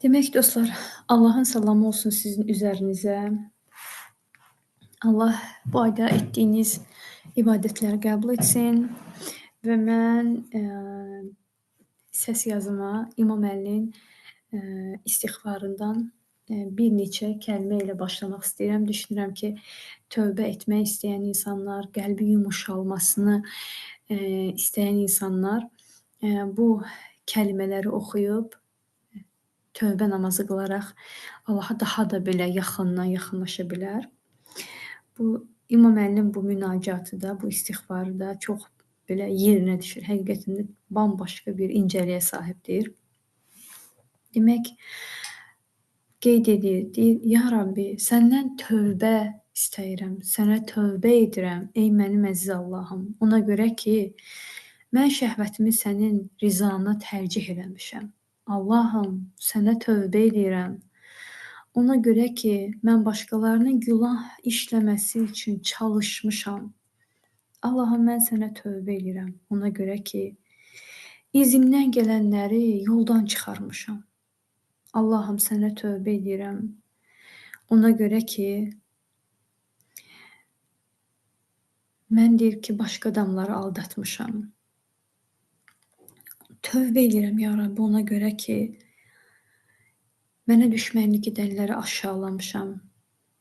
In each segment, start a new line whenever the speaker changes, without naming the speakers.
Demek dostlar, Allah'ın salamı olsun sizin üzerinizə. Allah bu ayda etdiyiniz ibadətləri qəbul etsin və mən səs yazıma İmam Əlinin istiğfarından bir neçə kəlmə ilə başlamaq istəyirəm. Düşünürəm ki, tövbə etmək istəyən insanlar, qəlbi yumuşalmasını istəyən insanlar bu kəlmələri oxuyub tövbə namazı qılaraq Allaha daha da belə yaxınlaşa bilər. Bu İmam Əlinin bu münacatı da, bu istiğfarı da çox belə yerinə düşür. Həqiqətən bambaşqa bir incəliyə sahibdir. Demək, qeyd edir, deyir, ya Rabbi, səndən tövbə istəyirəm, sənə tövbə edirəm, ey mənim əziz Allahım. Ona görə ki, mən şəhvətimi sənin rizana tərcih eləmişəm. Allahım, sənə tövbə edirəm. Ona görə ki, mən başqalarının günah işləməsi üçün çalışmışam. Allahım, mən sənə tövbə edirəm. Ona görə ki, izimdən gələnləri yoldan çıxarmışam. Allahım, sənə tövbə edirəm. Ona görə ki, mən deyir ki, başqa adamları aldatmışam. Tövbə edirəm, ya Rabbi, ona görə ki, mənə düşmənlik edənləri aşağılamışam,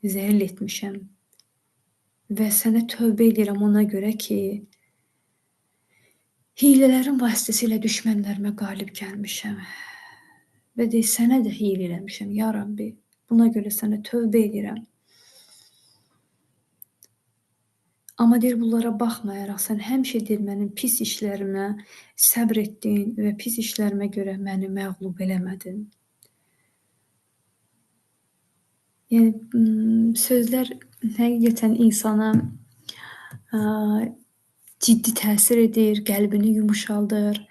zəhl etmişəm. Və sənə tövbə edirəm ona görə ki, hilələrin vasitəsilə düşmənlərimə qalib gəlmişəm. Və deyir, sənə də hilə eləmişəm, ya Rabbi. Buna görə sənə tövbə edirəm. Amma deyir, bunlara baxmayaraq, sən həmişə deyir, mənim pis işlərimə səbr etdin və pis işlərimə görə məni məğlub eləmədin. Yəni, sözlər həqiqətən insana ciddi təsir edir, qəlbini yumuşaldır.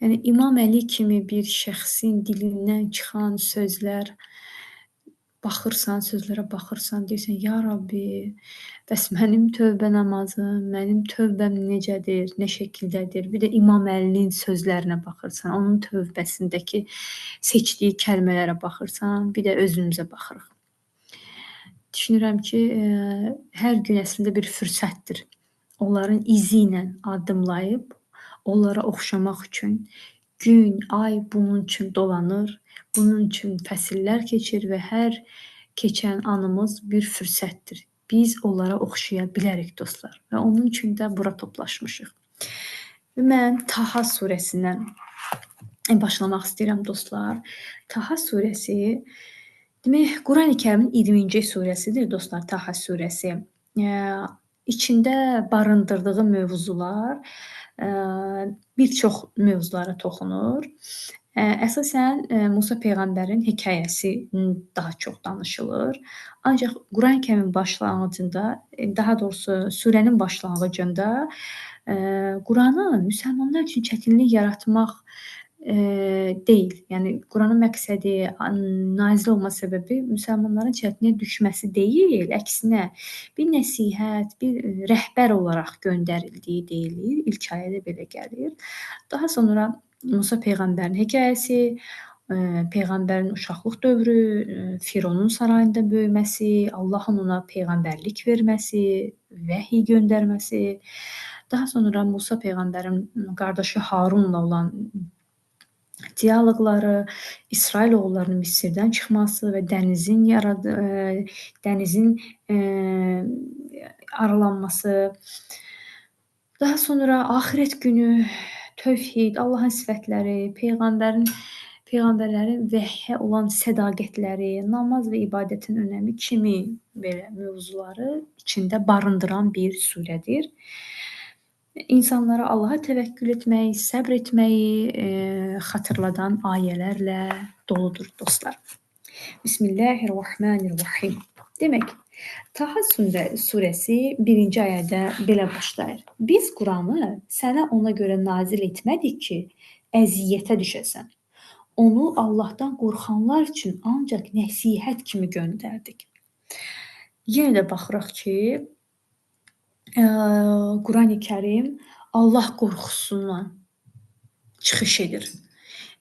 Yəni, İmam Əli kimi bir şəxsin dilindən çıxan sözlər, sözlərə baxırsan, deyirsən, ya Rabbi, bəs mənim tövbə namazım, mənim tövbəm necədir, nə şəkildədir? Bir də İmam Əlinin sözlərinə baxırsan, onun tövbəsindəki seçdiyi kəlmələrə baxırsan, bir də özümüzə baxırıq. Düşünürəm ki, hər gün əslində bir fürsətdir. Onların izi ilə addımlayıb, onlara oxşamaq üçün gün, ay bunun üçün dolanır, bunun üçün fəsillər keçir və hər keçən anımız bir fürsətdir. Biz onlara oxşaya bilərik dostlar və onun üçün də bura toplaşmışıq. Və mən Taha surəsindən başlamaq istəyirəm dostlar. Taha surəsi demək, Qurani Kərimin 20-ci surəsidir dostlar, Taha surəsi. İçində barındırdığı mövzular bir çox mövzulara toxunur. Əsasən Musa Peyğəmbərin hekayəsi daha çox danışılır. Ancaq Quran-ı Kərimin başlanğıcında, daha doğrusu surənin başlanğıcında Quranı müsəlmanlar üçün çətinlik yaratmaq deyil. Yəni, Quranın məqsədi, nazil olma səbəbi müsəlmanların çətinliyə düşməsi deyil, əksinə bir nəsihət, bir rəhbər olaraq göndərildiyi deyilir. İlk ayədə belə gəlir. Daha sonra Musa Peyğəmbərin hekayəsi, Peyğəmbərin uşaqlıq dövrü, Fironun sarayında böyüməsi, Allahın ona peyğəmbərlik verməsi, vəhiy göndərməsi, daha sonra Musa Peyğəmbərin qardaşı Harunla olan dialoqları, İsrail oğullarının Misirdən çıxması və dənizin aralanması, daha sonra axirət günü, tövhid, Allahın sifətləri, peyğəmbərlərin vəhiyə olan sədaqətləri, namaz və ibadətin önəmi kimi belə mövzuları içində barındıran bir surədir. İnsanlara Allaha təvəkkül etməyi, səbr etməyi xatırladan ayələrlə doludur dostlar. Bismillahirrahmanirrahim. Demək, Taha surəsi 1-ci ayədə belə başlayır. Biz Quranı sənə ona görə nazil etmədik ki, əziyyətə düşəsən. Onu Allahdan qorxanlar üçün ancaq nəsihət kimi göndərdik. Yenə də baxırıq ki, Qurani Kərim Allah qorxusundan çıxış edir.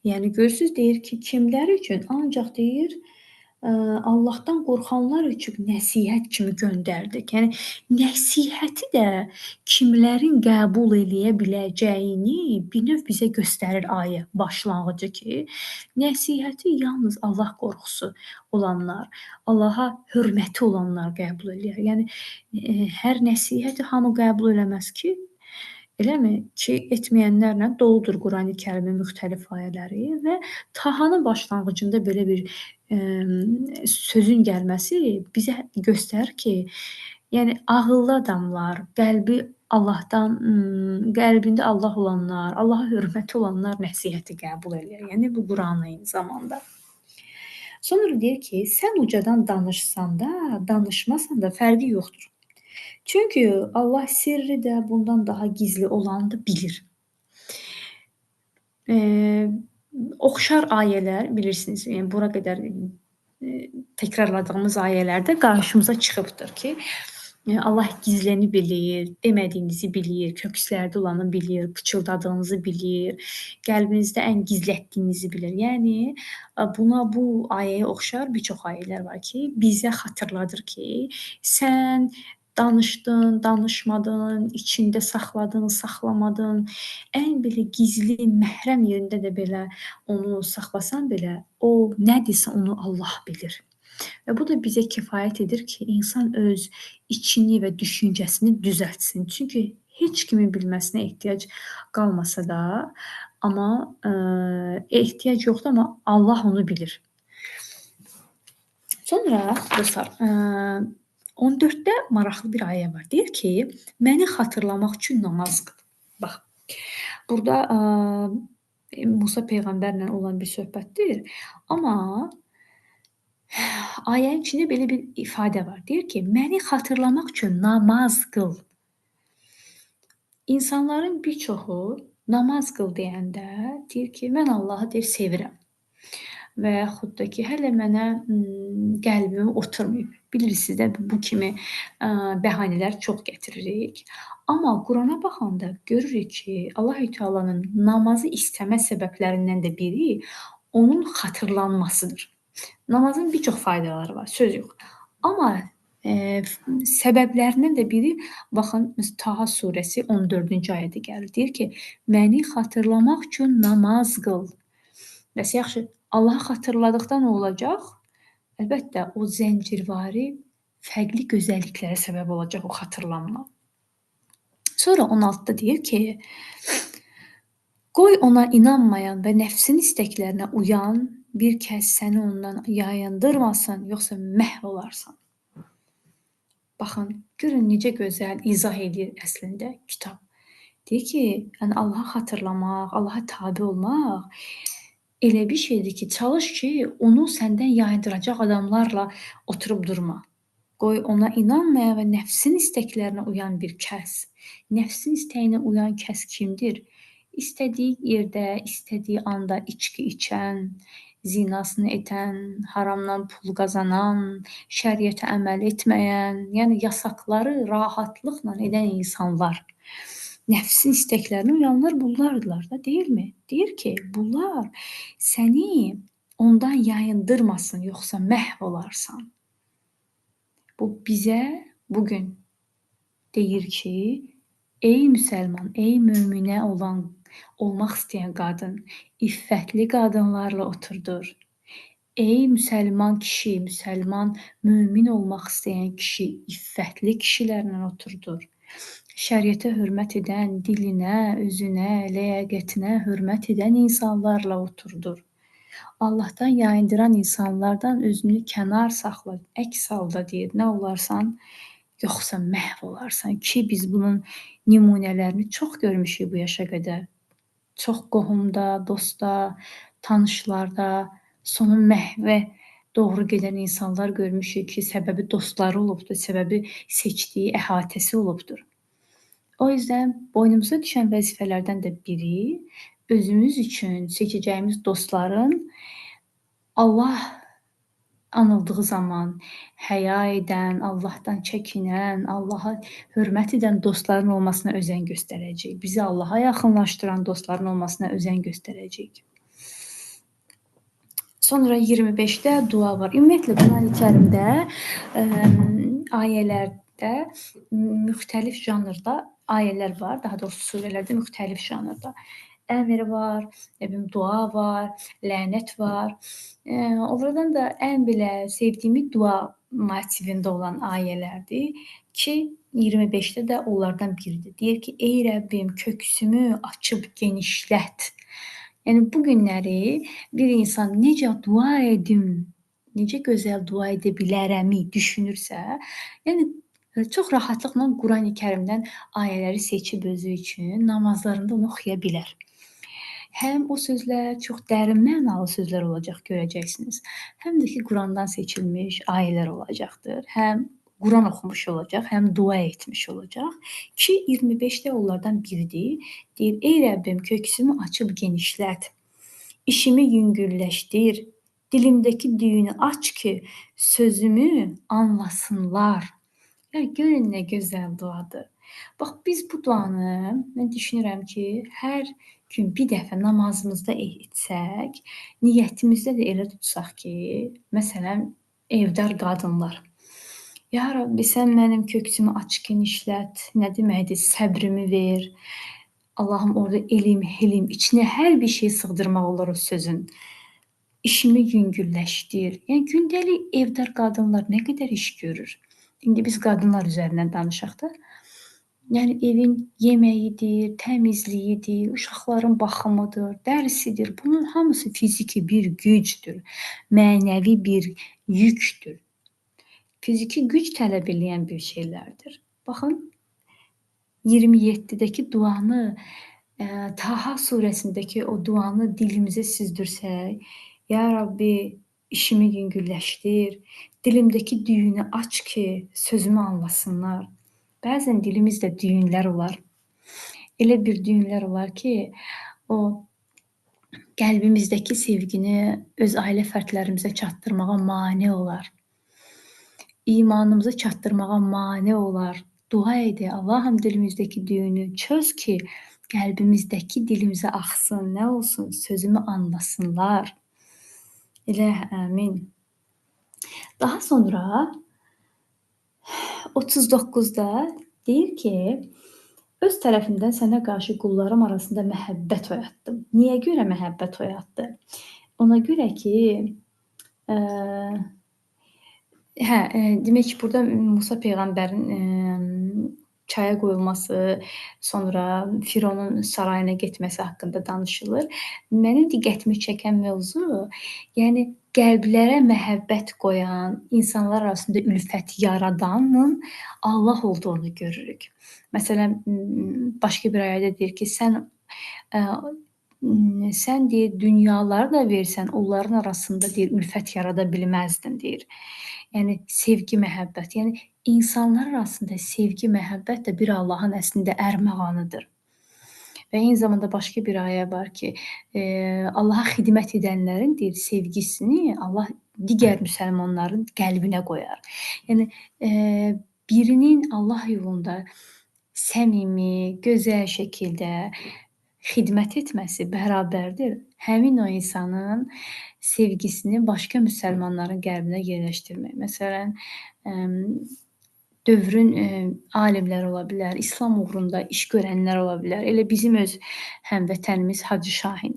Yəni görürsüz deyir ki, kimlər üçün? Ancaq deyir, Allahdan qorxanlar üçün nəsihət kimi göndərdik. Yəni nəsihəti də kimlərin qəbul eləyə biləcəyini bir növ bizə göstərir ayə başlanğıcı ki, nəsihəti yalnız Allah qorxusu olanlar, Allaha hörməti olanlar qəbul eləyər. Yəni hər nəsihəti hamı qəbul eləməz ki, eləmi? Ki, etməyənlərlə doludur Qurani-Kərimin müxtəlif ayələri və Tahanın başlanğıcında belə bir sözün gəlməsi bizə göstərir ki, yəni ağıllı adamlar, qəlbi Allahdan, qəlbində Allah olanlar, Allaha hörməti olanlar nəsihəti qəbul eləyir. Yəni bu Quranı eyni zamanda. Sonra deyir ki, sən ucadan danışsan da, danışmasan da fərqi yoxdur. Çünki Allah sirri də bundan daha gizli olanı da bilir. Oxşar ayələr bilirsiniz, yəni bura qədər təkrarladığımız ayələrdə qarşımıza çıxıbdır ki, Allah gizləni bilir, demədiyinizi bilir, kökslərdə olanı bilir, pıçıldadığınızı bilir, qəlbinizdə ən gizlətdiyinizi bilir. Yəni bu ayəyə oxşar bir çox ayələr var ki, bizə xatırladır ki, sən danışdın, danışmadın, içində saxladın, saxlamadın, ən belə gizli, məhrəm yerində də belə onu saxlasan belə, o nədirsə onu Allah bilir. Və bu da bizə kifayət edir ki, insan öz içini və düşüncəsini düzəltsin. Çünki heç kimin bilməsinə ehtiyac qalmasa da, amma ehtiyac yoxdur, amma Allah onu bilir. Sonra dostlar, 14-də maraqlı bir ayə var. Deyir ki, məni xatırlamaq üçün namaz qıl. Bax, burada Musa peyğəmbərlə olan bir söhbətdir. Amma ayənin içində belə bir ifadə var. Deyir ki, məni xatırlamaq üçün namaz qıl. İnsanların bir çoxu namaz qıl deyəndə deyir ki, mən Allahı deyir sevirəm. Və yaxud da ki, hələ mənə qəlbimə oturmayıb. Bilirsiniz də bu kimi bəhanələr çox gətiririk. Amma Qurana baxanda görürük ki, Allah-u Teala'nın namazı istəmə səbəblərindən də biri onun xatırlanmasıdır. Namazın bir çox faydaları var, söz yox. Amma səbəblərindən də biri, baxın, Taha surəsi 14-cü ayədə gəlir. Deyir ki, məni xatırlamaq üçün namaz qıl. Bəs yaxşı, Allahı xatırladıqda nə olacaq? Əlbəttə, o zəncirvari fərqli gözəlliklərə səbəb olacaq o xatırlanma. Sonra 16-da deyir ki, qoy ona inanmayan və nəfsin istəklərinə uyan bir kəs səni ondan yayındırmasın, yoxsa məhv olarsan. Baxın, görün necə gözəl izah edir əslində kitab. Deyir ki, yəni Allahı xatırlamaq, Allaha tabe olmaq elə bir şeydir ki, çalış ki, onu səndən yayındıracaq adamlarla oturub durma. Qoy ona inanmayan və nəfsin istəklərinə uyan bir kəs. Nəfsin istəyinə uyan kəs kimdir? İstədiyi yerdə, istədiyi anda içki içən, zinasını edən, haramdan pul qazanan, şəriətə əməl etməyən, yəni yasaqları rahatlıqla edən insanlar. Nəfsin istəklərinə uyanlar bunlardılar da, deyilmi? Deyir ki, bunlar səni ondan yayındırmasın, yoxsa məhv olarsan. Bu bizə bugün deyir ki, ey müsəlman, ey möminə olmaq istəyən qadın, iffətli qadınlarla oturdur. Ey müsəlman kişi, müsəlman mömin olmaq istəyən kişi, iffətli kişilərlə oturdur. Şəriətə hörmət edən, dilinə, özünə, ləyaqətinə hörmət edən insanlarla oturdur. Allahdan yayındıran insanlardan özünü kənar saxla, əks halda deyir, nə olarsan, yoxsa məhv olarsan ki, biz bunun nümunələrini çox görmüşük bu yaşa qədər. Çox qohumda, dostda, tanışlarda sonu məhvə doğru gedən insanlar görmüşük ki, səbəbi dostları olubdur, səbəbi seçdiyi əhatəsi olubdur. O yüzden boynumuza düşən vəzifələrdən də biri özümüz üçün seçəcəyimiz dostların Allah anıldığı zaman həya edən, Allahdan çəkinən, Allaha hörmət edən dostların olmasına özən göstərəcəyik. Bizi Allaha yaxınlaşdıran dostların olmasına özən göstərəcəyik. Sonra 25-də dua var. Ümumiyyətlə Qurani-Kərimdə ayələrdə müxtəlif janrda ayələr var. Daha doğrusu surələrdə müxtəlif janrda. Əmr var, dua var, lənət var. Oradan da ən belə sevdiyim dua motivində olan ayələrdir ki, 25-də də onlardan biridir. Deyir ki, ey Rəbbim, köksümü açıb genişlət. Yəni bu günləri bir insan necə dua edim, necə gözəl dua edə bilərəmi düşünürsə, yəni çox rahatlıqla Qurani-Kərimdən ayələri seçib özü üçün namazlarında onu oxuya bilər. Həm o sözlər çox dərin mənalı sözlər olacaq, görəcəksiniz. Həm də ki, Qurandan seçilmiş ayələr olacaqdır. Həm Quran oxumuş olacaq, həm dua etmiş olacaq ki, 25-də onlardan biridir. Deyir, ey Rəbbim, köksümü açıb genişlət, işimi yüngülləşdir, dilimdəki düyünü aç ki, sözümü anlasınlar. Yəni, görün nə gözəl duadır. Bax, biz bu duanı, mən düşünürəm ki, hər gün bir dəfə namazımızda etsək, niyyətimizdə də elə tutsaq ki, məsələn, evdar qadınlar. Ya Rabbi, sən mənim köksümü aç, genişlət. Nə deməkdir? Səbrimi ver. Allahım, orada elim, helim, içinə hər bir şey sığdırmaq olur o sözün. İşimi yüngülləşdir. Yəni gündəlik evdar qadınlar nə qədər iş görür? İndi biz qadınlar üzərindən danışaq da. Yəni evin yeməyidir, təmizliyidir, uşaqların baxımıdır, dərsidir. Bunun hamısı fiziki bir gücdür, mənəvi bir yükdür. Fiziki güc tələb edən bir şeylərdir. Baxın, 27-dəki duanı, Taha surəsindəki o duanı dilimizə süzdürsək, ya Rabbi, işimi yüngülləşdir, dilimdəki düyünü aç ki, sözümü anlasınlar. Bəzən dilimizdə düyünlər olar. Elə bir düyünlər olar ki, o qəlbimizdəki sevgini öz ailə fərdlərimizə çatdırmağa mane olar. İmanımızı çatdırmağa mane olar. Dua edək, Allahım dilimizdəki düyünü çöz ki, qəlbimizdəki dilimizə axsın, nə olsun, sözümü anlasınlar. Elə əmin. Daha sonra 39-da deyir ki, öz tərəfimdən sənə qarşı qullarım arasında məhəbbət oyatdım. Niyə görə məhəbbət oyatdı? Ona görə ki, demək ki, burada Musa peyğəmbərin çaya qoyulması, sonra Fironun sarayına getməsi haqqında danışılır. Mənim diqqətimi çəkən mövzu, yəni qəlblərə məhəbbət qoyan, insanlar arasında ülfət yaradanın Allah olduğunu görürük. Məsələn, başqa bir ayədə deyir ki, sən deyir, dünyaları da versən, onların arasında deyir, ülfət yarada bilməzdin, deyir. Yəni sevgi, məhəbbət. Yəni insanlar arasında sevgi, məhəbbət də bir Allahın əslində ərmağanıdır. Və eyni zamanda başqa bir ayə var ki, Allaha xidmət edənlərin deyir sevgisini Allah digər müsəlmanların qəlbinə qoyar. Yəni birinin Allah yolunda səmimi, gözəl şəkildə xidmət etməsi bərabərdir. Həmin o insanın sevgisini başqa müsəlmanların qəlbinə yerləşdirmək. Məsələn, dövrün alimləri ola bilər, İslam uğrunda iş görənlər ola bilər. Elə bizim öz həmvətənimiz Hacı Şahin.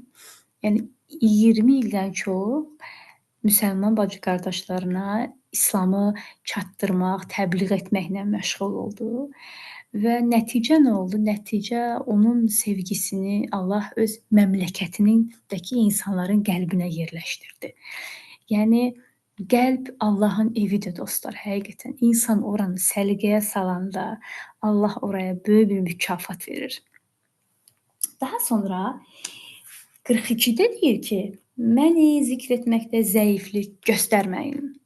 Yəni 20 ildən çox müsəlman bacı qardaşlarına İslamı çatdırmaq, təbliğ etməklə məşğul oldu. Və nəticə nə oldu? Nəticə onun sevgisini Allah öz məmləkətindəki insanların qəlbinə yerləşdirdi. Yəni qəlb Allahın evidir dostlar, həqiqətən. İnsan oranı səliqəyə salanda Allah oraya böyük bir mükafat verir. Daha sonra 42-də deyir ki, məni zikr etməkdə zəiflik göstərməyin.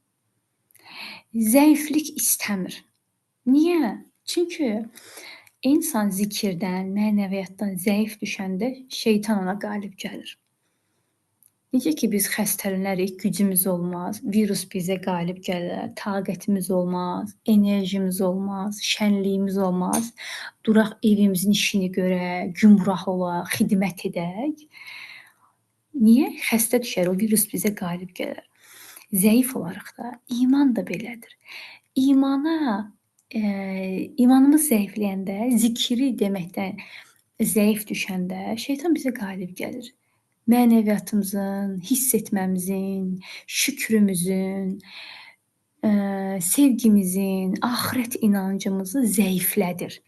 Zəiflik istəmir. Niyə? Çünki insan zikirdən, mənəviyyatdan zəif düşəndə şeytan ona qalib gəlir. Necə ki, biz xəstələnərik, gücümüz olmaz, virus bizə qalib gələr, taqətimiz olmaz, enerjimiz olmaz, şənliyimiz olmaz, duraq evimizin işini görək, gümrah olaq, xidmət edək. Niyə? Xəstə düşər, o virus bizə qalib gələr. Zəif olarıq da. İman da belədir. İmanımız zəifləyəndə, zikri deməkdən zəif düşəndə şeytan bizə qalib gəlir. Mənəviyyatımızın, hiss etməmizin, şükrümüzün, sevgimizin, axirət inancımızı zəiflədir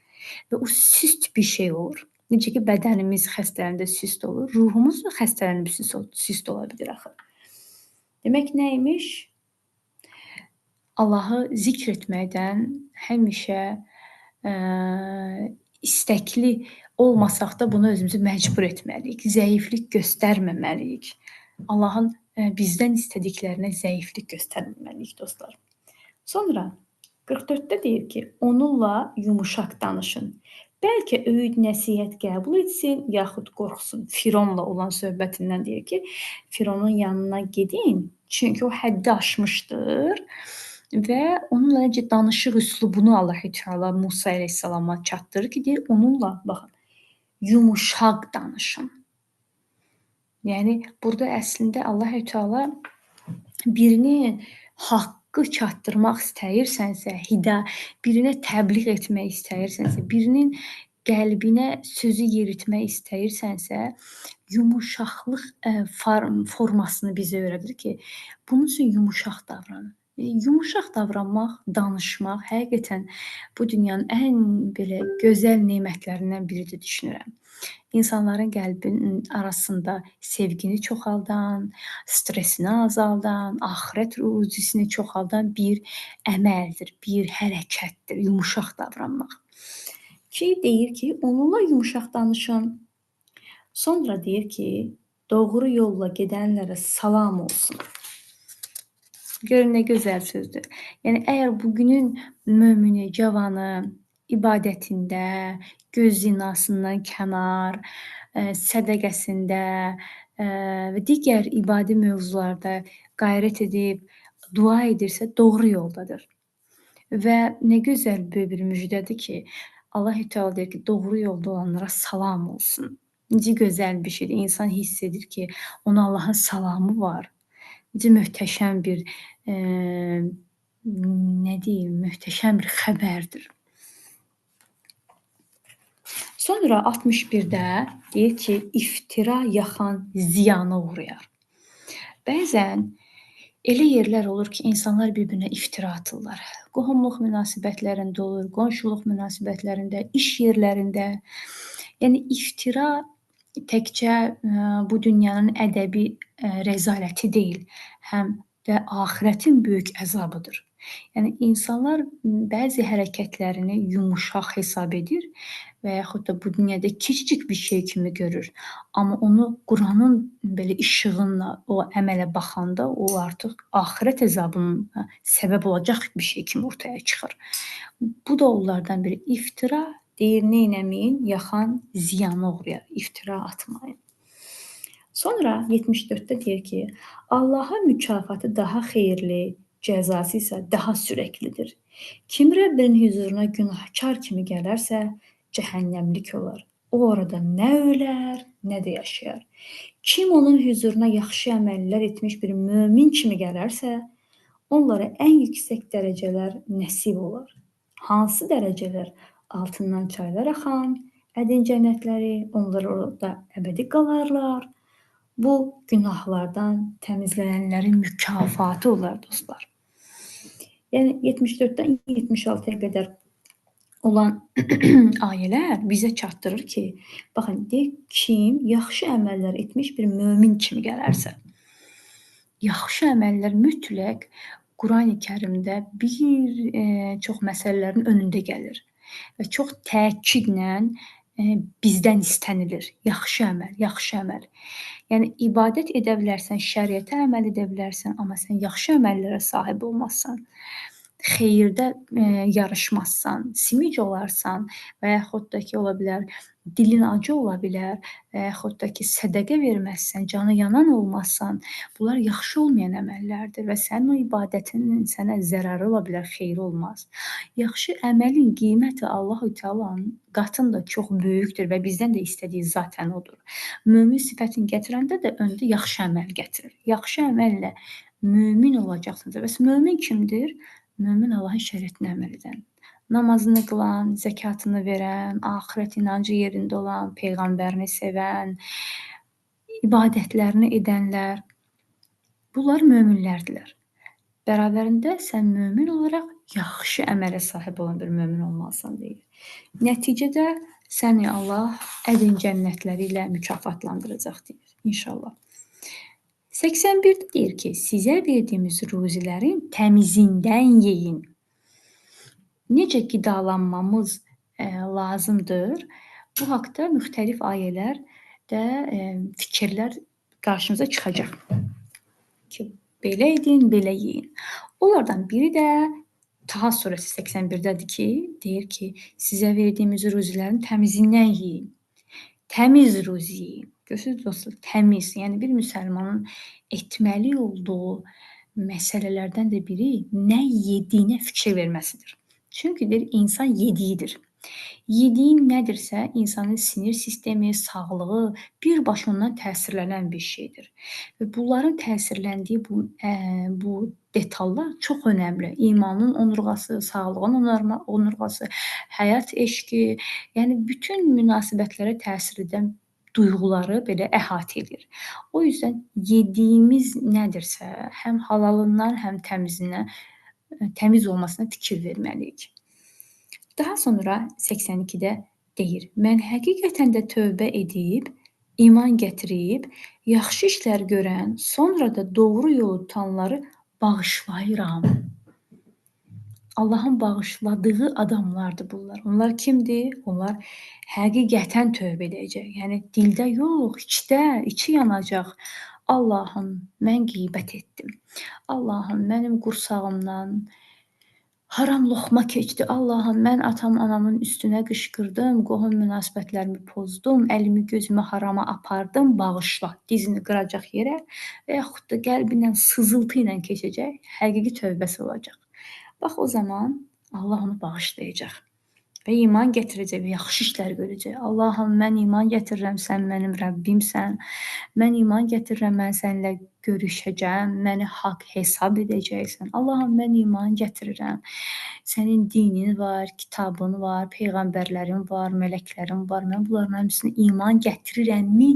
və o süst bir şey olur. Necə ki, bədənimiz xəstələndə süst olur, ruhumuz da xəstələnib süst ola bilir axı. Demək nə imiş? Allahı zikr etməkdən həmişə istəkli olmasaq da bunu özümüzü məcbur etməliyik. Zəiflik göstərməməliyik. Allahın bizdən istədiklərinə zəiflik göstərməməliyik dostlar. Sonra 44-də deyir ki, onunla yumuşaq danışın. Bəlkə öyüd nəsihət qəbul etsin, yaxud qorxsun. Fironla olan söhbətindən deyir ki, Fironun yanına gedin, çünki o həddi aşmışdır və onunla necə danışıq üslubunu Allah-u Teala Musa əleyhissalama çatdırır ki, deyir, onunla baxın, yumuşaq danışın. Yəni burada əslində Allah-u Teala birinin haqqı çatdırmaq istəyirsənsə, birinə təbliğ etmək istəyirsənsə, birinin qəlbinə sözü yeritmək istəyirsənsə, yumuşaqlıq formasını bizə öyrədir ki, bunun üçün yumuşaq davran. Yumuşaq davranmaq, danışmaq həqiqətən bu dünyanın ən belə gözəl nemətlərindən biridir düşünürəm. İnsanların qəlbinin arasında sevgini çoxaldan, stresini azaldan, axirət ruzisini çoxaldan bir əməldir, bir hərəkətdir, yumuşaq davranmaq. Ki deyir ki, onunla yumuşaq danışın. Sonra deyir ki, doğru yolla gedənlərə salam olsun. Görün nə gözəl sözdür. Yəni əgər bugünün mömini, cavanı ibadətində, göz zinasından kənar, sədəqəsində və digər ibadi mövzularda qayrət edib dua edirsə, doğru yoldadır. Və nə gözəl böyük bir müjdədir ki, Allah-u Teala deyir ki, doğru yolda olanlara salam olsun. Necə gözəl bir şeydir. İnsan hiss edir ki, ona Allahın salamı var. Necə möhtəşəm bir möhtəşəm bir xəbərdir. Sonra 61-də deyir ki, iftira yaxan ziyana uğrayar. Bəzən elə yerlər olur ki, insanlar bir-birinə iftira atırlar. Qohumluq münasibətlərində olur, qonşuluq münasibətlərində, iş yerlərində. Yəni iftira təkcə bu dünyanın ədəbi rəzaləti deyil, həm də axirətin böyük əzabıdır. Yəni insanlar bəzi hərəkətlərini yumuşaq hesab edir və yaxud da bu dünyada kiçik bir şey kimi görür. Amma onu Quranın belə işığıyla o əmələ baxanda o artıq axirət əzabının səbəb olacaq bir şey kimi ortaya çıxır. Bu da onlardan biri. İftira deyir, neynəməyin, yaxan ziyana uğrayar, iftira atmayın. Sonra 74-də deyir ki, Allahın mükafatı daha xeyirli, cəzası isə daha sürəklidir. Kim Rəbbinin huzuruna günahkar kimi gələrsə, cəhənnəmlik olar. O orada nə ölər, nə də yaşayar. Kim onun huzuruna yaxşı əməllər etmiş bir mömin kimi gələrsə, onlara ən yüksək dərəcələr nəsib olar. Hansı dərəcələr? Altından çaylar axan, ədin cənnətləri, onlar orada əbədi qalarlar. Bu günahlardan təmizlənənlərin mükafatı olar dostlar. Yəni 74-dən 76-ya qədər olan ayələr bizə çatdırır ki, baxın, kim yaxşı əməllər etmiş bir mömin kimi gələrsə, yaxşı əməllər mütləq Qurani Kərimdə bir çox məsələlərin önündə gəlir və çox təkidlə bizdən istənilir. Yaxşı əməl, yaxşı əməl. Yəni ibadət edə bilərsən, şəriətə əməl edə bilərsən, amma sən yaxşı əməllərə sahib olmazsan, xeyirdə yarışmazsan, simic olarsan və yaxud da ki, ola bilər dilin acı ola bilər, yaxud da ki, sədəqə verməzsən, canı yanan olmazsan, bunlar yaxşı olmayan əməllərdir və sənin o ibadətinin sənə zərəri ola bilər, xeyri olmaz. Yaxşı əməlin qiyməti Allahu Təalanın qatında çox böyükdür və bizdən də istədiyi zatən odur. Mömin sifətini gətirəndə də öndə yaxşı əməl gətirir. Yaxşı əməllə mömin olacaqsınız. Bəs mömin kimdir? Mömin Allahın şəriətinə əməl edən, namazını qılan, zəkatını verən, axirət inancı yerində olan, peyğəmbərini sevən, ibadətlərini edənlər, bunlar möminlərdirlər. Bərabərində sən mömin olaraq yaxşı əmələ sahib olan bir mömin olmalısan deyir. Nəticədə səni Allah ədin cənnətləri ilə mükafatlandıracaq deyir. İnşallah. 81-də deyir ki, sizə verdiyimiz ruzilərin təmizindən yeyin. Necə qidalanmamız lazımdır? Bu haqda müxtəlif ayələrdə fikirlər qarşımıza çıxacaq. Ki, belə edin, belə yeyin. Onlardan biri də Taha surəsi 81-dədir ki, deyir ki, sizə verdiyimiz ruzilərin təmizindən yeyin. Təmiz ruzi yeyin. Görürsünüz dostlar, təmiz. Yəni bir müsəlmanın etməli olduğu məsələlərdən də biri nə yediyinə fikir verməsidir. Çünki deyir, insan yediyidir. Yediyin nədirsə, insanın sinir sistemi, sağlığı birbaşa ondan təsirlənən bir şeydir. Və bunların təsirləndiyi bu detallar çox önəmli. İmanın onurğası, sağlığın onurğası, həyat eşqi, yəni bütün münasibətlərə təsir edən duyğuları belə əhatə edir. O yüzden yediyimiz nədirsə, həm halalından, həm təmizindən, təmiz olmasına fikir verməliyik. Daha sonra 82-də deyir, mən həqiqətən də tövbə edib, iman gətirib, yaxşı işlər görən, sonra da doğru yolu tutanları bağışlayıram. Allahın bağışladığı adamlardır bunlar. Onlar kimdir? Onlar həqiqətən tövbə edəcək. Yəni dildə yox, içi yanacaq. Allahım, mən qeybət etdim. Allahım, mənim qursağımdan haram loxma keçdi. Allahım, mən atam, anamın üstünə qışqırdım, qohum münasibətlərimi pozdum, əlimi gözümü harama apardım, bağışla. Dizini qıracaq yerə və yaxud da qəlbindən sızıltı ilə keçəcək, həqiqi tövbəsi olacaq. Bax o zaman Allah onu bağışlayacaq və iman gətirəcək və yaxşı işlər görəcək. Allahım, mən iman gətirirəm, sən mənim Rəbbimsən. Mən iman gətirirəm, mən səninlə görüşəcəm, məni haqq hesab edəcəksən. Allahım, mən iman gətirirəm. Sənin dinin var, kitabın var, peyğəmbərlərin var, mələklərin var. Mən bunların hamısına iman gətirirəmmi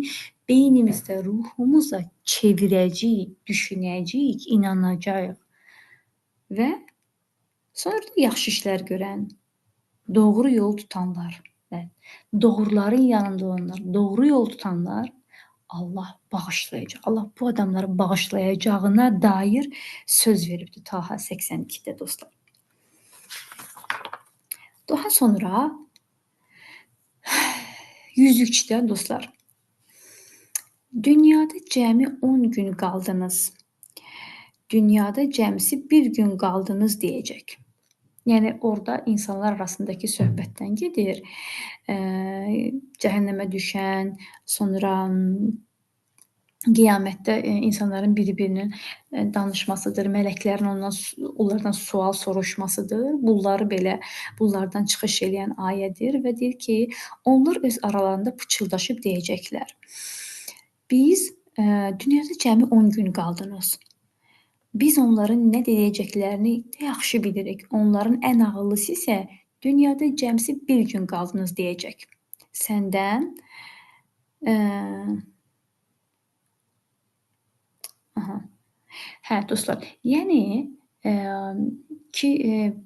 beynimizdə, ruhumuzda çevirəcəyik, düşünəcəyik, inanacağıq. Və sonra da yaxşı işlər görən, doğru yol tutanlar, doğruların yanında olanlar, doğru yol tutanlar Allah bağışlayacaq. Allah bu adamları bağışlayacağına dair söz veribdi Taha 82'də dostlar. Daha sonra 103'də dostlar. Dünyada cəmi 10 gün qaldınız. Dünyada cəmsi bir gün qaldınız deyəcək. Yəni orada insanlar arasındakı söhbətdən gedir. Cəhənnəmə düşən, sonra qiyamətdə insanların bir-birinin danışmasıdır, mələklərin onlardan sual soruşmasıdır. Bunlardan çıxış edən ayədir və deyir ki, onlar öz aralarında pıçıldaşıb deyəcəklər. Biz dünyada cəmi 10 gün qaldınız. Biz onların nə deyəcəklərini yaxşı bilirik. Onların ən ağıllısı isə dünyada cəmsi bir gün qaldınız deyəcək. Səndən dostlar, yəni ki,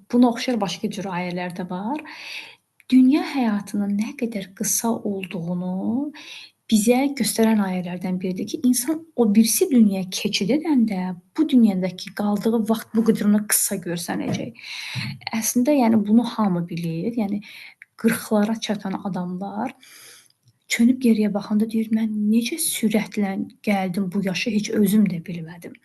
buna oxşar başqa cür ayələr də var. Dünya həyatının nə qədər qısa olduğunu bizə göstərən ayələrdən biridir ki, insan o birisi dünyaya keçid edəndə bu dünyadakı qaldığı vaxt bu qədərini qısa görsənəcək. Əslində, yəni bunu hamı bilir. Yəni 40-lara çatan adamlar çönüb geriyə baxanda deyir, mən necə sürətlə gəldim bu yaşa, heç özüm də bilmədim.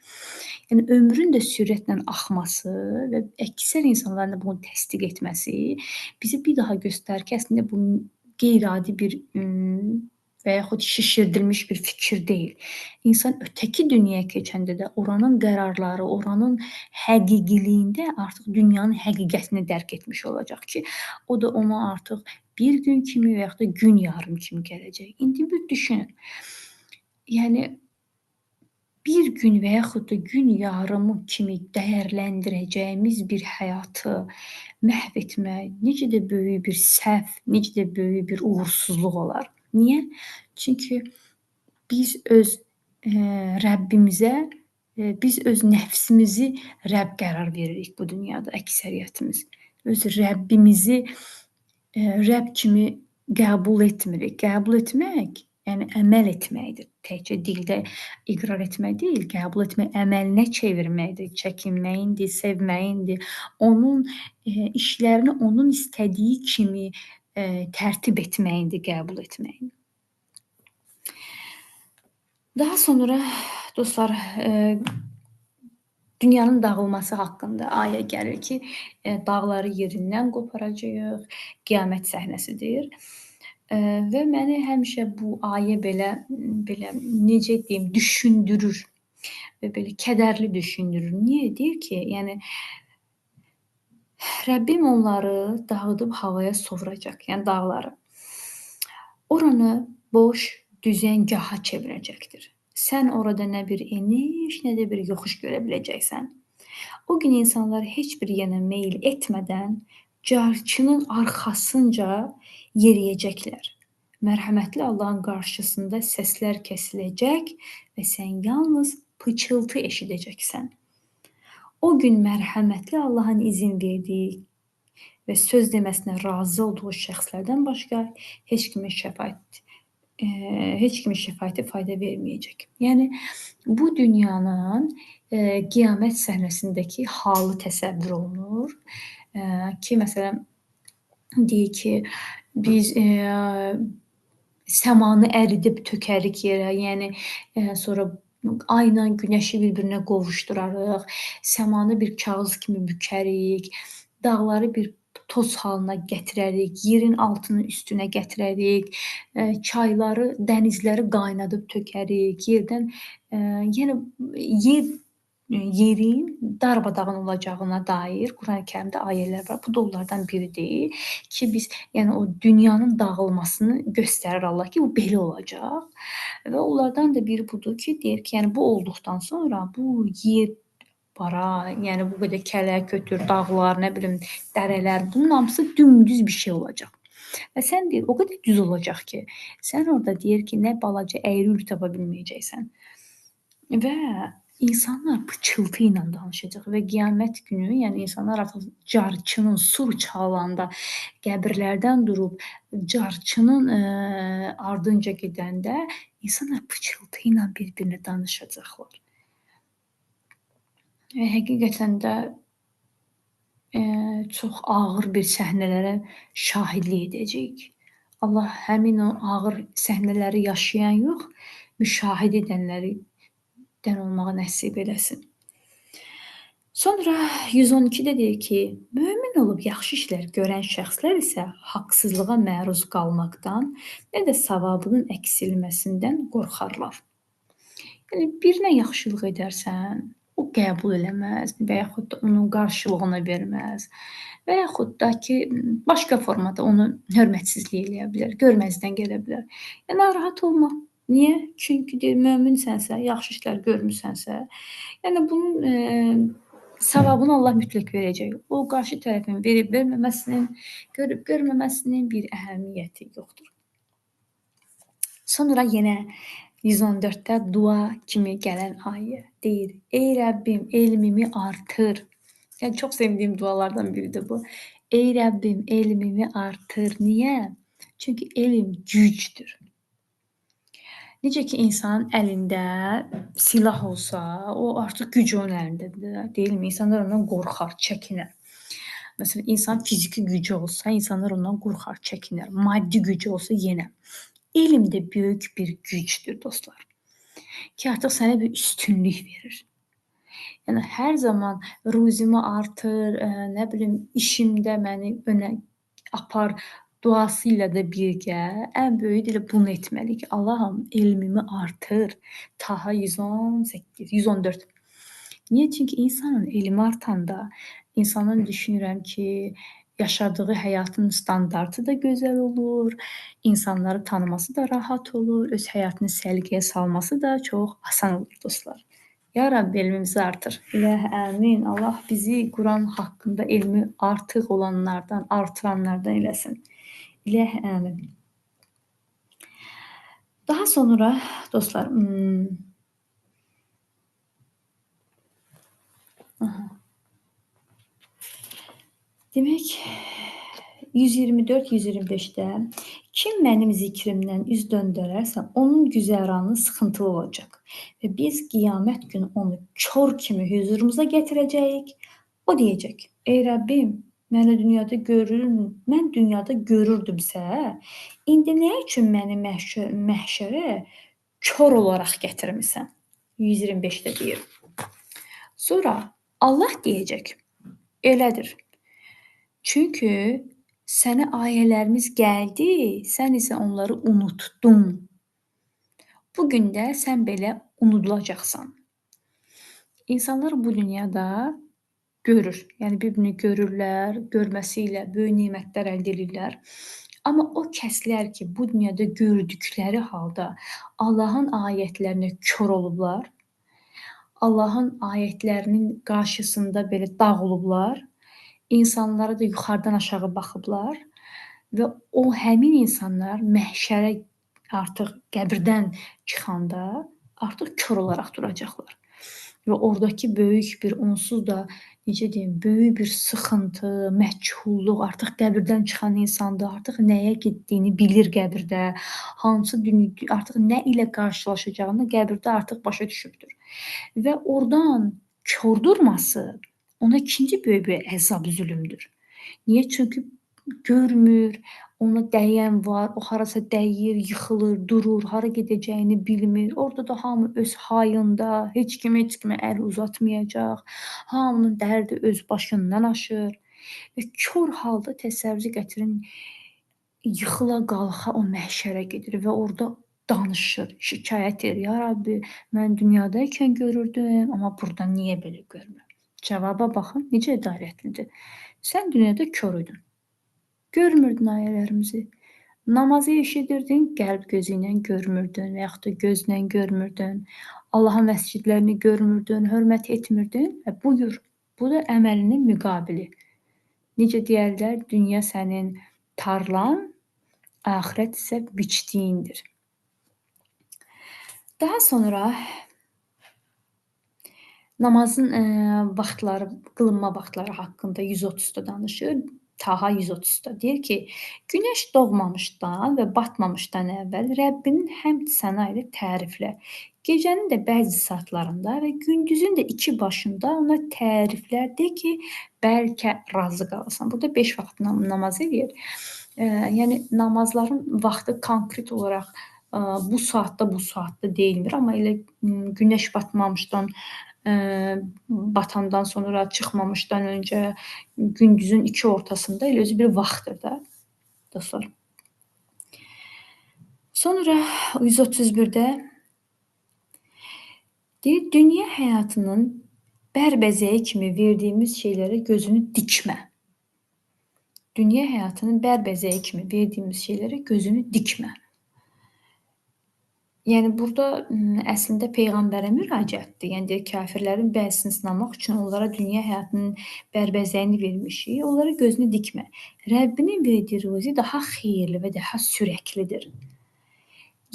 Yəni ömrün də sürətlə axması və əksər insanların da bunu təsdiq etməsi bizi bir daha göstərir ki, əslində bu qeyri-adi bir və yaxud şişirdilmiş bir fikir deyil. İnsan ötəki dünyaya keçəndə də oranın qərarları, oranın həqiqiliyində artıq dünyanın həqiqətini dərk etmiş olacaq ki, o da ona artıq bir gün kimi və yaxud da gün yarım kimi gələcək. İndi bir düşünün. Yəni bir gün və yaxud da gün yarımı kimi dəyərləndirəcəyimiz bir həyatı məhv etmək necə də böyük bir səhv, necə də böyük bir uğursuzluq olar. Niyə? Çünki biz öz Rəbbimizə, biz öz nəfsimizi Rəbb qərar veririk bu dünyada əksəriyyətimiz. Öz Rəbbimizi Rəbb kimi qəbul etmirik. Qəbul etmək, yəni əməl etməkdir. Təkcə dildə iqrar etmək deyil, qəbul etmək əməlinə çevirməkdir, çəkinməyindir, sevməyindir. Onun işlərini onun istədiyi kimi tərtib etməyindir, qəbul etməyin. Daha sonra dostlar, dünyanın dağılması haqqında ayə gəlir ki, dağları yerindən qoparacağıq, qiyamət səhnəsidir. Və məni həmişə bu ayə belə necə deyim, düşündürür və belə kədərli düşündürür. Niyə? Deyir ki, yəni Rəbbim onları dağıdıb havaya sovuracaq, yəni dağları. Oranı boş düzəngaha çevirəcəkdir. Sən orada nə bir eniş, nə də bir yoxuş görə biləcəksən. O gün insanlar heç bir yana meyil etmədən carçının arxasınca yeriyəcəklər. Mərhəmətli Allahın qarşısında səslər kəsiləcək və sən yalnız pıçıltı eşidəcəksən. O gün mərhəmətli Allahın izin verdiyi və söz deməsinə razı olduğu şəxslərdən başqa heç kimin şəfaəti fayda verməyəcək. Yəni bu dünyanın qiyamət səhnəsindəki halı təsəvvür olunur ki, məsələn deyir ki, biz səmanı əridib tökərik yerə, yəni sonra ayla günəşi bir-birinə qovuşdurarıq, səmanı bir kağız kimi bükərik, dağları bir toz halına gətirərik, yerin altının üstünə gətirərik, çayları, dənizləri qaynadıb tökərik, yerdən, yəni yerin darmadağın olacağına dair Qurani-Kərimdə ayələr var. Bu da onlardan biridir ki, biz yəni o dünyanın dağılmasını göstərir Allah ki, bu belə olacaq. Və onlardan da biri budur ki, deyir ki, yəni bu olduqdan sonra bu yer para, yəni bu qədər kələ-kötür, dağlar, nə bilim, dərələr, bunun hamısı dümdüz bir şey olacaq. Və sən deyir, o qədər düz olacaq ki, sən orada deyir ki, nə balaca əyri-üyrü tapa bilməyəcəksən. Və insanlar pıçıltı ilə danışacaq və qiyamət günü, yəni insanlar artıq carçının sur çalanda, qəbirlərdən durub carçının ardınca gedəndə insanlar pıçıltı ilə bir-birinə danışacaqlar. Və həqiqətən də çox ağır bir səhnələrə şahidlik edəcəyik. Allah həmin o ağır səhnələri yaşayan yox, müşahidə edənlərdən olmağı nəsib eləsin. Sonra 112-də deyir ki, mömin olub yaxşı işlər görən şəxslər isə haqsızlığa məruz qalmaqdan, nə də savabının əksilməsindən qorxarlar. Yəni, birinə yaxşılıq edərsən, o qəbul eləməz və yaxud da onun qarşılığını verməz və yaxud da ki, başqa formada onu hörmətsizlik eləyə bilər, görməzdən gələ bilər. Yəni, narahat olma. Niyə? Çünki deyir, möminsənsə, yaxşı işlər görmürsənsə, yəni bunun savabını Allah mütləq verəcək. O qarşı tərəfin verib verməməsinin, görüb görməməsinin bir əhəmiyyəti yoxdur. Sonra yenə 114-də dua kimi gələn ayə deyir: Ey Rəbbim, elmimi artır. Yəni çox sevdiyim dualardan biridir bu. Ey Rəbbim, elmimi artır. Niyə? Çünki elm gücdür. Necə ki, insanın əlində silah olsa, o artıq güc onun əlindədir, deyilmi? İnsanlar ondan qorxar, çəkinər. Məsələn, insan fiziki gücü olsa, insanlar ondan qorxar, çəkinər. Maddi gücü olsa yenə. Elm də böyük bir gücdür, dostlar. Ki, artıq sənə bir üstünlük verir. Yəni, hər zaman ruzimi artır, nə bilim, işimdə məni önə apar, duası ilə də birgə ən böyük elə bunu etməliyik ki, Allahım elmimi artır. Taha 118, 114. Niyə? Çünki insanın elmi artanda, insanın düşünürəm ki, yaşadığı həyatın standartı da gözəl olur, insanları tanıması da rahat olur, öz həyatını səliqəyə salması da çox asan olur dostlar. Ya Rabbi elmimizi artır. İlah əmin. Allah bizi Quran haqqında elmi artıq olanlardan, artıranlardan eləsin. İlah əmin. Daha sonra dostlar, demək 124-125-də kim mənim zikrimdən üz döndərərsə, onun güzəranı sıxıntılı olacaq və biz qiyamət günü onu kör kimi huzurumuza gətirəcəyik. O deyəcək: "Ey Rəbbim, mən dünyada görürdümsə, indi nə üçün məni məhşərə kör olaraq gətirmisən?" 125-də deyir. Sonra Allah deyəcək: "Elədir. Çünki sənə ayələrimiz gəldi, sən isə onları unutdun. Bu gün də sən belə unudulacaqsan." İnsanlar bu dünyada görür, yəni bir-birini görürlər, görməsi ilə böyük nemətlər əldə edirlər. Amma o kəslər ki, bu dünyada gördükləri halda Allahın ayətlərinə kör olublar, Allahın ayətlərinin qarşısında belə dağ olublar, insanlara da yuxarıdan aşağı baxıblar və o həmin insanlar məhşərə artıq qəbirdən çıxanda artıq kör olaraq duracaqlar. Və oradakı böyük bir onsuz da necə deyim, böyük bir sıxıntı, məchulluq, artıq qəbirdən çıxan insanda artıq nəyə getdiyini bilir qəbirdə, artıq nə ilə qarşılaşacağını qəbirdə artıq başa düşübdür. Və oradan kör durması ona ikinci böyük bir əzab, zülmdür. Niyə? Çünki görmür, ona dəyən var, o harasa dəyir, yıxılır, durur, hara gedəcəyini bilmir. Orada da hamı öz hayında, heç kimə əl uzatmayacaq. Hamının dərdi öz başından aşır və kör halda təsəvvür gətirin, yıxıla qalxa o məhşərə gedir və orada danışır, şikayət edir. Ya Rabbi, mən dünyadaykən görürdüm, amma burada niyə belə görmürəm? Cavaba baxın, necə ədalətlidir. Sən dünyada kör idin. Görmürdün ayələrimizi. Namazı eşidirdin, qəlb gözü ilə görmürdün və yaxud da gözlə görmürdün. Allahın məscidlərini görmürdün, hörmət etmirdin və buyur, bu da əməlinin müqabili. Necə deyərlər, dünya sənin tarlan, axirət isə biçdiyindir. Daha sonra namazın vaxtları, qılınma vaxtları haqqında 130-da danışır. Taha 130-da deyir ki, günəş doğmamışdan və batmamışdan əvvəl Rəbbinin həmd səna ilə təriflə. Gecənin də bəzi saatlarında və gündüzün də iki başında ona təriflər de ki, bəlkə razı qalasan. Burada 5 vaxt namaz edir. Yəni namazların vaxtı konkret olaraq bu saatda deyilmir, amma elə günəş batmamışdan batandan sonra, çıxmamışdan öncə, gündüzün iki ortasında elə özü bir vaxtdır da dostlar. Sonra 131-də deyir, dünya həyatının bərbəzəyi kimi verdiyimiz şeylərə gözünü dikmə. Dünya həyatının bərbəzəyi kimi verdiyimiz şeylərə gözünü dikmə. Yəni burada əslində peyğəmbərə müraciətdir. Yəni deyir, kafirlərin bəzisini sınamaq üçün onlara dünya həyatının bərbəzəyini vermişik. Onlara gözünü dikmə. Rəbbinin verdiyi ruzi daha xeyirli və daha sürəklidir.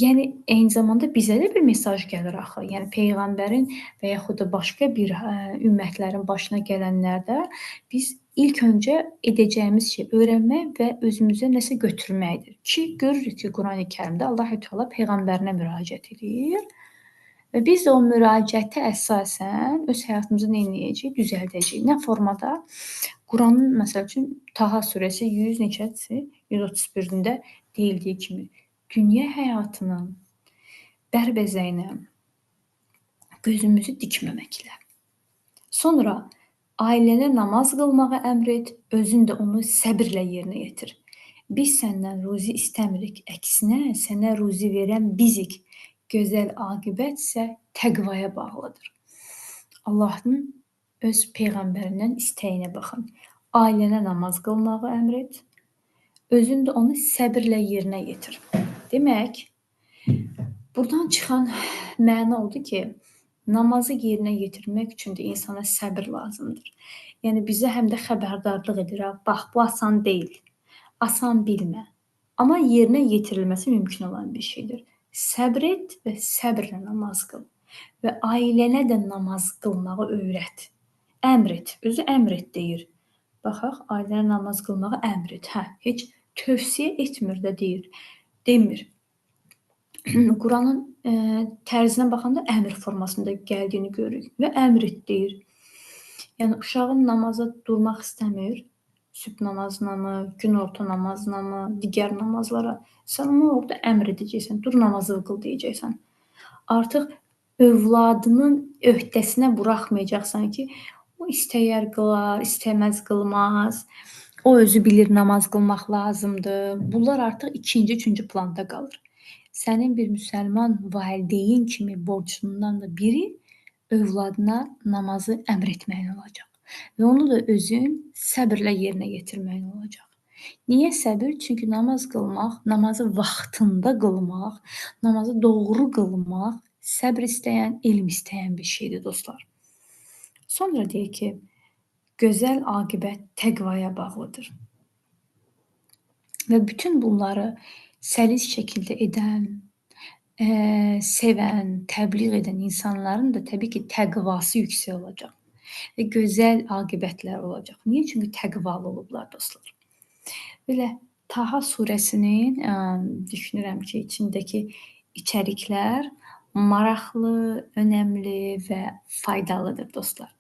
Yəni eyni zamanda bizə də bir mesaj gəlir axı. Yəni peyğəmbərin və yaxud da başqa bir ümmətlərin başına gələnlərdə biz ilk öncə edəcəyimiz şey öyrənmək və özümüzə nəsə götürməkdir. Ki görürük ki, Qurani-Kərimdə Allah Təala peyğəmbərinə müraciət edir və biz də o müraciətə əsasən öz həyatımızı nə edəcəyik? Düzəldəcəyik. Nə formada? Quranın məsəl üçün Taha surəsi 100 neçədir? 131-də deyildiyi kimi dünya həyatının bərbəzəyinə gözümüzü dikməməklə. Sonra ailənə namaz qılmağı əmr et, özün də onu səbirlə yerinə yetir. Biz səndən ruzi istəmirik, əksinə sənə ruzi verən bizik. Gözəl aqibət isə təqvaya bağlıdır. Allahın öz peyğəmbərindən istəyinə baxın. Ailənə namaz qılmağı əmr et, özün də onu səbirlə yerinə yetir. Demək, buradan çıxan məna odur ki, namazı yerinə yetirmək üçün də insana səbir lazımdır. Yəni bizə həm də xəbərdarlıq edir. Bax, bu asan deyil. Asan bilmə. Amma yerinə yetirilməsi mümkün olan bir şeydir. Səbr et və səbrlə namaz qıl. Və ailənə də namaz qılmağı öyrət. Əmr et. Özü əmr et deyir. Baxaq, ailənə namaz qılmağı əmr et. Heç tövsiyə etmir də deyir. Demir. Quranın tərzinə baxanda əmr formasında gəldiyini görürük və əmr et deyir. Yəni uşağın namaza durmaq istəmir, sübh namazına mı, günorta namazına mı, digər namazlara. Sən ona orada əmr edəcəksən, dur namazı qıl deyəcəksən. Artıq övladının öhdəsinə buraxmayacaqsan ki, o istəyər qılar, istəməz qılmaz. O özü bilir namaz qılmaq lazımdır. Bunlar artıq ikinci, üçüncü planda qalır. Sənin bir müsəlman valideyn kimi borcundan da biri övladına namazı əmr etməyin olacaq. Və onu da özün səbirlə yerinə yetirməyin olacaq. Niyə səbir? Çünki namaz qılmaq, namazı vaxtında qılmaq, namazı doğru qılmaq səbr istəyən, elm istəyən bir şeydir dostlar. Sonra deyək ki, gözəl aqibət təqvaya bağlıdır. Və bütün bunları səlis şəkildə edən, sevən, təbliğ edən insanların da təbii ki, təqvası yüksək olacaq və gözəl aqibətlər olacaq. Niyə? Çünki təqvalı olublar dostlar. Belə Taha surəsinin düşünürəm ki, içindəki içəriklər maraqlı, önəmli və faydalıdır dostlar.